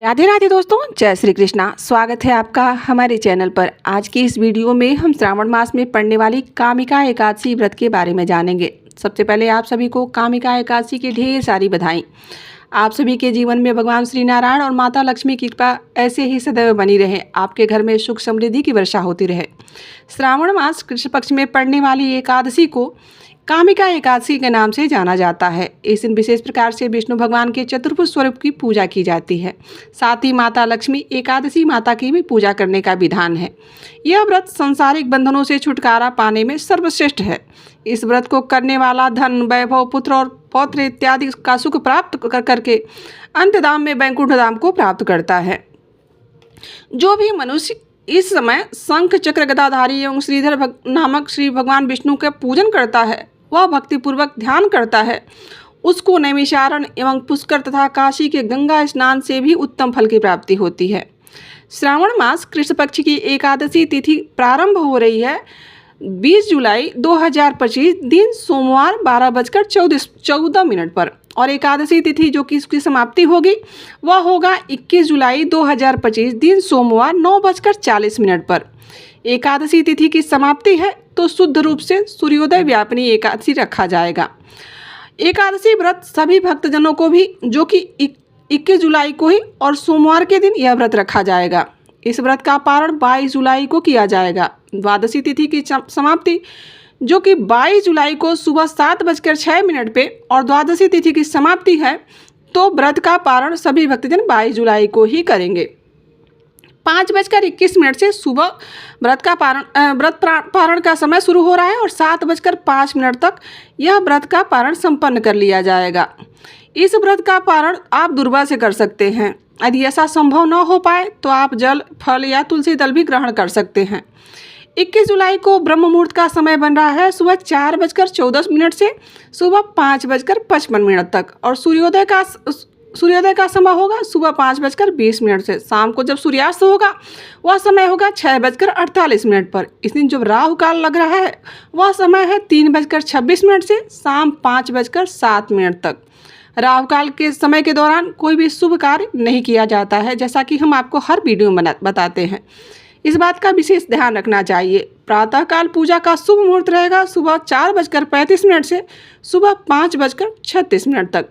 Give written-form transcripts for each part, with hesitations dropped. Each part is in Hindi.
राधे राधे दोस्तों, जय श्री कृष्णा। स्वागत है आपका हमारे चैनल पर। आज की इस वीडियो में हम श्रावण मास में पड़ने वाली कामिका एकादशी व्रत के बारे में जानेंगे। सबसे पहले आप सभी को कामिका एकादशी की ढेर सारी बधाई। आप सभी के जीवन में भगवान श्री नारायण और माता लक्ष्मी की कृपा ऐसे ही सदैव बनी रहे। आपके घर में सुख समृद्धि की वर्षा होती रहे। श्रावण मास कृष्ण पक्ष में पड़ने वाली एकादशी को कामिका एकादशी के नाम से जाना जाता है। इस दिन विशेष प्रकार से विष्णु भगवान के चतुर्भुज स्वरूप की पूजा की जाती है। साथ ही माता लक्ष्मी एकादशी माता की भी पूजा करने का विधान है। यह व्रत सांसारिक बंधनों से छुटकारा पाने में सर्वश्रेष्ठ है। इस व्रत को करने वाला धन, वैभव, पुत्र और पौत्र इत्यादि का सुख प्राप्त करके अंतधाम में वैकुंठ धाम को प्राप्त करता है। जो भी मनुष्य इस समय शंख चक्र गदाधारी एवं श्रीधर नामक श्री भगवान विष्णु का पूजन करता है, वह भक्तिपूर्वक ध्यान करता है, उसको नैमिषारण्य एवं पुष्कर तथा काशी के गंगा स्नान से भी उत्तम फल की प्राप्ति होती है। श्रावण मास कृष्ण पक्ष की एकादशी तिथि प्रारंभ हो रही है 20 जुलाई 2025 दिन सोमवार 12:14 पर, और एकादशी तिथि जो कि इसकी समाप्ति होगी वह होगा 21 जुलाई 2025 दिन सोमवार 9:40 पर। एकादशी तिथि की समाप्ति है तो शुद्ध रूप से सूर्योदय व्यापिनी एकादशी रखा जाएगा। एकादशी व्रत सभी भक्तजनों को भी जो कि 21 जुलाई को ही और सोमवार के दिन यह व्रत रखा जाएगा। इस व्रत का पारण 22 जुलाई को किया जाएगा। द्वादशी तिथि की समाप्ति जो कि 22 जुलाई को सुबह 7:06 पे और द्वादशी तिथि की समाप्ति है तो व्रत का पारण सभी भक्तजन 22 जुलाई को ही करेंगे। 5:21 से सुबह व्रत पारण का समय शुरू हो रहा है और 7:05 तक यह व्रत का पारण संपन्न कर लिया जाएगा। इस व्रत का पारण आप दुर्वा से कर सकते हैं। यदि ऐसा संभव न हो पाए तो आप जल, फल या तुलसी दल भी ग्रहण कर सकते हैं। 21 जुलाई को ब्रह्म मुहूर्त का समय बन रहा है सुबह 4:14 से सुबह 5:55 तक, और सूर्योदय का समय होगा सुबह 5:20 से। शाम को जब सूर्यास्त होगा वह समय होगा 6:48 पर। इस दिन जो राहु काल लग रहा है वह समय है 3:26 से शाम 5:07 तक। राहु काल के समय के दौरान कोई भी शुभ कार्य नहीं किया जाता है, जैसा कि हम आपको हर वीडियो में बताते हैं। इस बात का विशेष ध्यान रखना चाहिए। प्रातःकाल पूजा का शुभ मुहूर्त रहेगा सुबह 4:35 से सुबह 5:36 तक।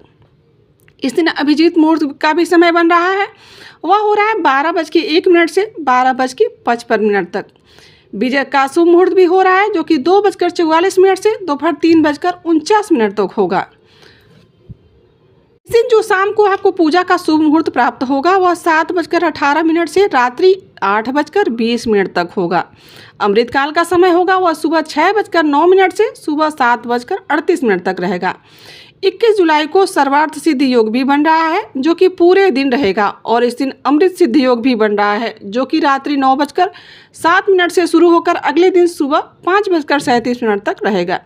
इस दिन अभिजीत मुहूर्त का भी समय बन रहा है, वह हो रहा है 12:01 से 12:55 तक। विजय का शुभ मुहूर्त भी हो रहा है जो कि 2:44 से दोपहर 3:49 तक होगा। इस दिन जो शाम को आपको पूजा का शुभ मुहूर्त प्राप्त होगा वह 7:18 से रात्रि 8:20 तक होगा। अमृत काल का समय होगा वह सुबह 6:09 से सुबह 7:38 तक रहेगा। 21 जुलाई को सर्वार्थ सिद्धि योग भी बन रहा है जो कि पूरे दिन रहेगा, और इस दिन अमृत सिद्धि योग भी बन रहा है जो कि रात्रि 9:07 से शुरू होकर अगले दिन सुबह 5:37 तक रहेगा।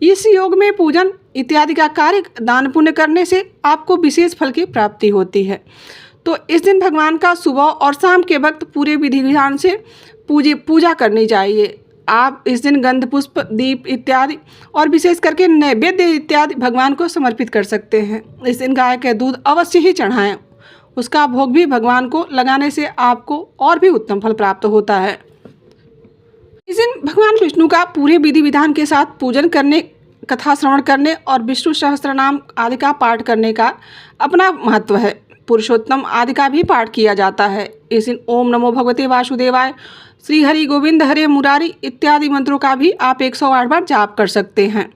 इस योग में पूजन इत्यादि का कार्य, दान पुण्य करने से आपको विशेष फल की प्राप्ति होती है। तो इस दिन भगवान का सुबह और शाम के वक्त पूरे विधि विधान से पूजा करनी चाहिए। आप इस दिन गंध, पुष्प, दीप इत्यादि और विशेष करके नैवेद्य इत्यादि भगवान को समर्पित कर सकते हैं। इस दिन गाय का दूध अवश्य ही चढ़ाएं। उसका भोग भी भगवान को लगाने से आपको और भी उत्तम फल प्राप्त होता है। इस दिन भगवान विष्णु का पूरे विधि विधान के साथ पूजन करने, कथा श्रवण करने और विष्णु सहस्त्रनाम आदि का पाठ करने का अपना महत्व है। पुरुषोत्तम आदि का भी पाठ किया जाता है। इस दिन ओम नमो भगवते वासुदेवाय, श्री हरि गोविंद हरे मुरारी इत्यादि मंत्रों का भी आप 108 बार जाप कर सकते हैं।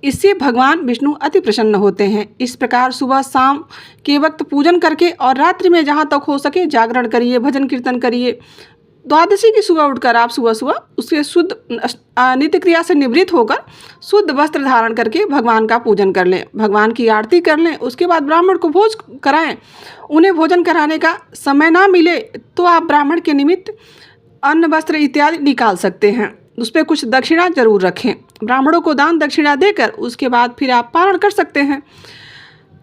इससे भगवान विष्णु अति प्रसन्न होते हैं। इस प्रकार सुबह शाम के वक्त पूजन करके और रात्रि में जहाँ तक हो सके जागरण करिए, भजन कीर्तन करिए। द्वादशी की सुबह उठकर आप सुबह उसके शुद्ध नित्य क्रिया से निवृत्त होकर शुद्ध वस्त्र धारण करके भगवान का पूजन कर लें, भगवान की आरती कर लें। उसके बाद ब्राह्मण को भोज कराएं। उन्हें भोजन कराने का समय ना मिले तो आप ब्राह्मण के निमित्त अन्न, वस्त्र इत्यादि निकाल सकते हैं। उस पर कुछ दक्षिणा जरूर रखें। ब्राह्मणों को दान दक्षिणा देकर उसके बाद फिर आप पारण कर सकते हैं,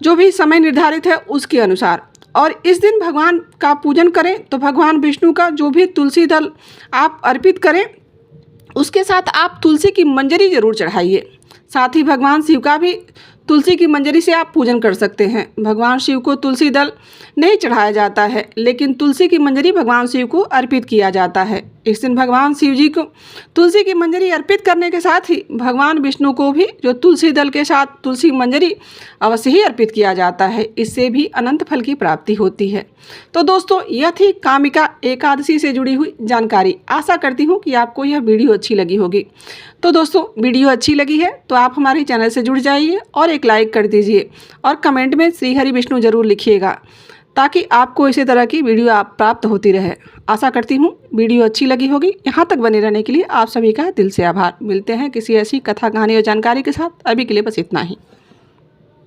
जो भी समय निर्धारित है उसके अनुसार। और इस दिन भगवान का पूजन करें तो भगवान विष्णु का जो भी तुलसी दल आप अर्पित करें उसके साथ आप तुलसी की मंजरी जरूर चढ़ाइए। साथ ही भगवान शिव का भी तुलसी की मंजरी से आप पूजन कर सकते हैं। भगवान शिव को तुलसी दल नहीं चढ़ाया जाता है, लेकिन तुलसी की मंजरी भगवान शिव को अर्पित किया जाता है। इस दिन भगवान शिव जी को तुलसी की मंजरी अर्पित करने के साथ ही भगवान विष्णु को भी जो तुलसी दल के साथ तुलसी मंजरी अवश्य ही अर्पित किया जाता है। इससे भी अनंत फल की प्राप्ति होती है। तो दोस्तों, यह थी कामिका एकादशी से जुड़ी हुई जानकारी। आशा करती हूँ कि आपको यह वीडियो अच्छी लगी होगी। तो दोस्तों, वीडियो अच्छी लगी है तो आप हमारे चैनल से जुड़ जाइए और एक लाइक कर दीजिए और कमेंट में श्री हरि विष्णु जरूर लिखिएगा, ताकि आपको इसी तरह की वीडियो आप प्राप्त होती रहे। आशा करती हूँ वीडियो अच्छी लगी होगी। यहाँ तक बने रहने के लिए आप सभी का दिल से आभार। मिलते हैं किसी ऐसी कथा, कहानी और जानकारी के साथ। अभी के लिए बस इतना ही।